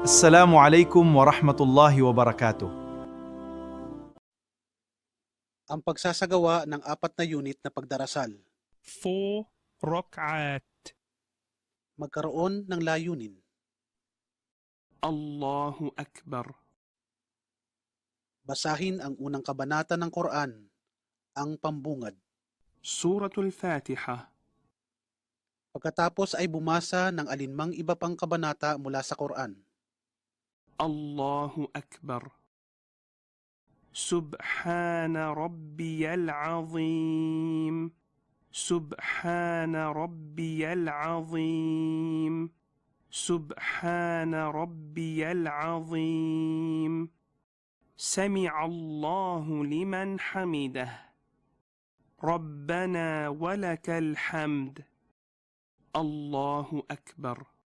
Assalamualaikum warahmatullahi wabarakatuh. Ang pagsasagawa ng 4 na unit na pagdarasal, 4 ركعات. magkaroon ng layunin, الله أكبر. basahin ang unang kabanata ng Quran, ang pambungad. سورة الفاتحة. Pagkatapos ay bumasa ng alinmang iba pang kabanata mula sa Quran. الله أكبر. سبحان ربي العظيم. سبحان ربي العظيم. سبحان ربي العظيم. سمع الله لمن حمده. ربنا ولك الحمد. الله أكبر.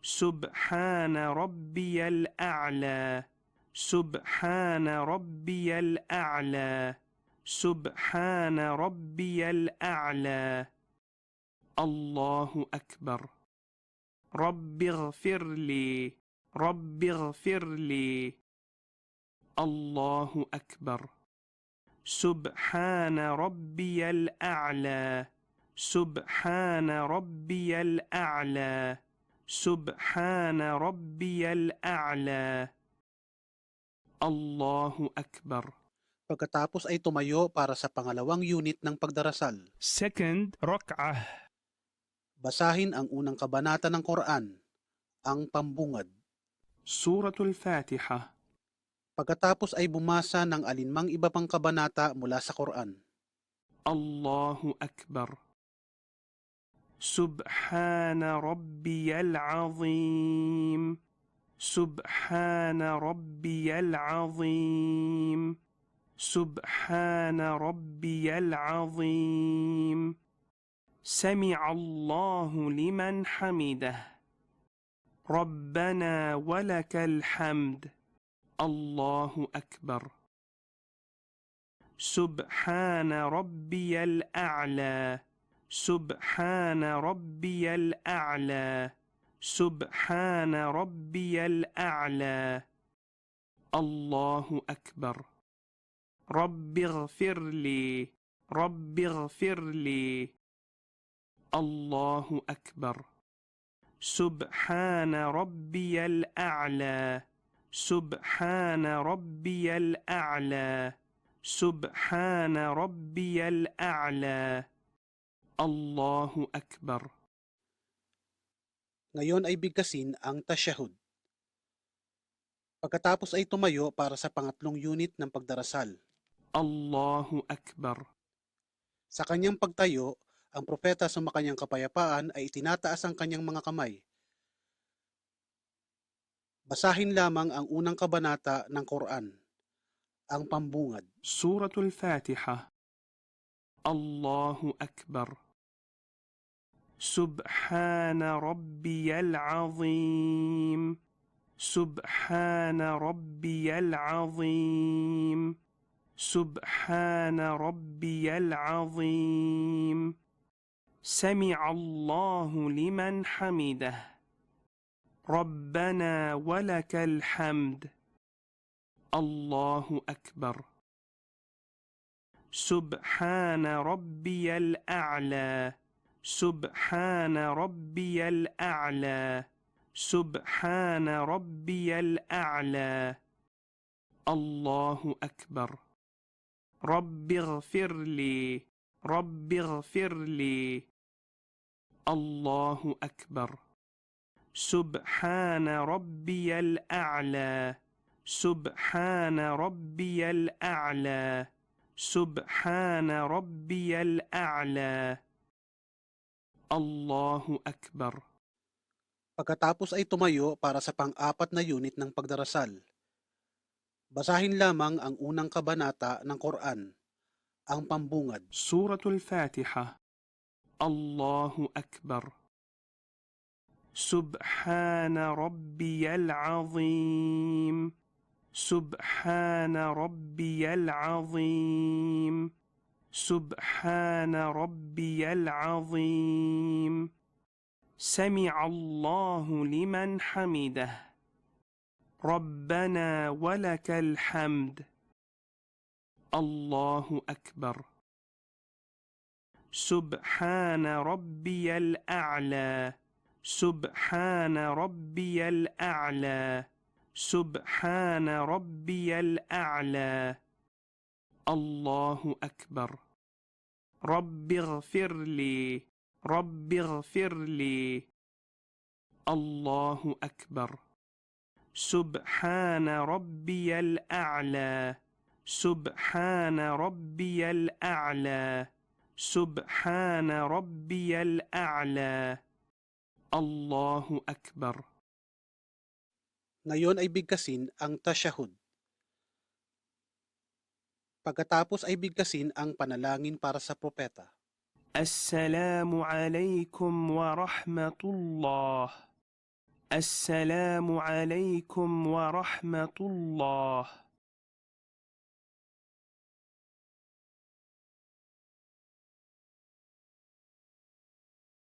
سبحان ربي الأعلى. سبحان ربي الأعلى. سبحان ربي الأعلى. الله أكبر. رب اغفر لي. رب اغفر لي. الله أكبر. سبحان ربي الأعلى. سبحان ربي الأعلى. سبحان ربي الأعلى. الله أكبر. Pagkatapos ay tumayo para sa pangalawang unit ng pagdarasal. Second ركعة. Basahin ang unang kabanata ng Quran, ang pambungad. سورة الفاتحة. Pagkatapos ay bumasa ng alinmang iba pang kabanata mula sa Quran. الله أكبر. سبحان ربي العظيم. سبحان ربي العظيم. سبحان ربي العظيم. سمع الله لمن حمده. ربنا ولك الحمد. الله أكبر. سبحان ربي الأعلى. سبحان ربي الأعلى. سبحان ربي الأعلى. الله أكبر. رب اغفر لي. رب اغفر لي. الله أكبر. سبحان ربي الأعلى. سبحان ربي الأعلى. سبحان ربي الأعلى. الله أكبر. Ngayon ay bigkasin ang tasyahud. Pagkatapos ay tumayo para sa pangatlong unit ng pagdarasal. الله أكبر. Sa kanyang pagtayo, ang propeta sa makanyang kapayapaan ay itinataas ang kanyang mga kamay. Basahin lamang ang unang kabanata ng Quran, ang pambungad. سورة الفاتحة. الله أكبر. سبحان ربي العظيم. سبحان ربي العظيم. سبحان ربي العظيم. سمع الله لمن حمده. ربنا ولك الحمد. الله أكبر. سبحان ربي الأعلى. سبحان ربي الأعلى. سبحان ربي الأعلى. الله أكبر. رب اغفر لي. رب اغفر لي. الله أكبر. سبحان ربي الأعلى. سبحان ربي الأعلى. سبحان ربي الأعلى. الله أكبر. Pagkatapos ay tumayo para sa pang-4 na unit ng pagdarasal. Basahin lamang ang unang kabanata ng Quran, ang pambungad. سورة الفاتحة. الله أكبر. سبحان ربي العظيم. سبحان ربي العظيم. سبحان ربي العظيم. سمع الله لمن حمده ربنا ولك الحمد الله أكبر سبحان ربي الأعلى سبحان ربي الأعلى سبحان ربي الأعلى الله أكبر رب اغفر لي رب اغفر لي الله أكبر سبحان ربي الأعلى سبحان ربي الأعلى سبحان ربي الأعلى الله أكبر. Ngayon ay bigkasin ang tasyahud. Pagkatapos ay bigkasin ang panalangin para sa propeta. السلام عليكم ورحمة الله السلام عليكم ورحمة الله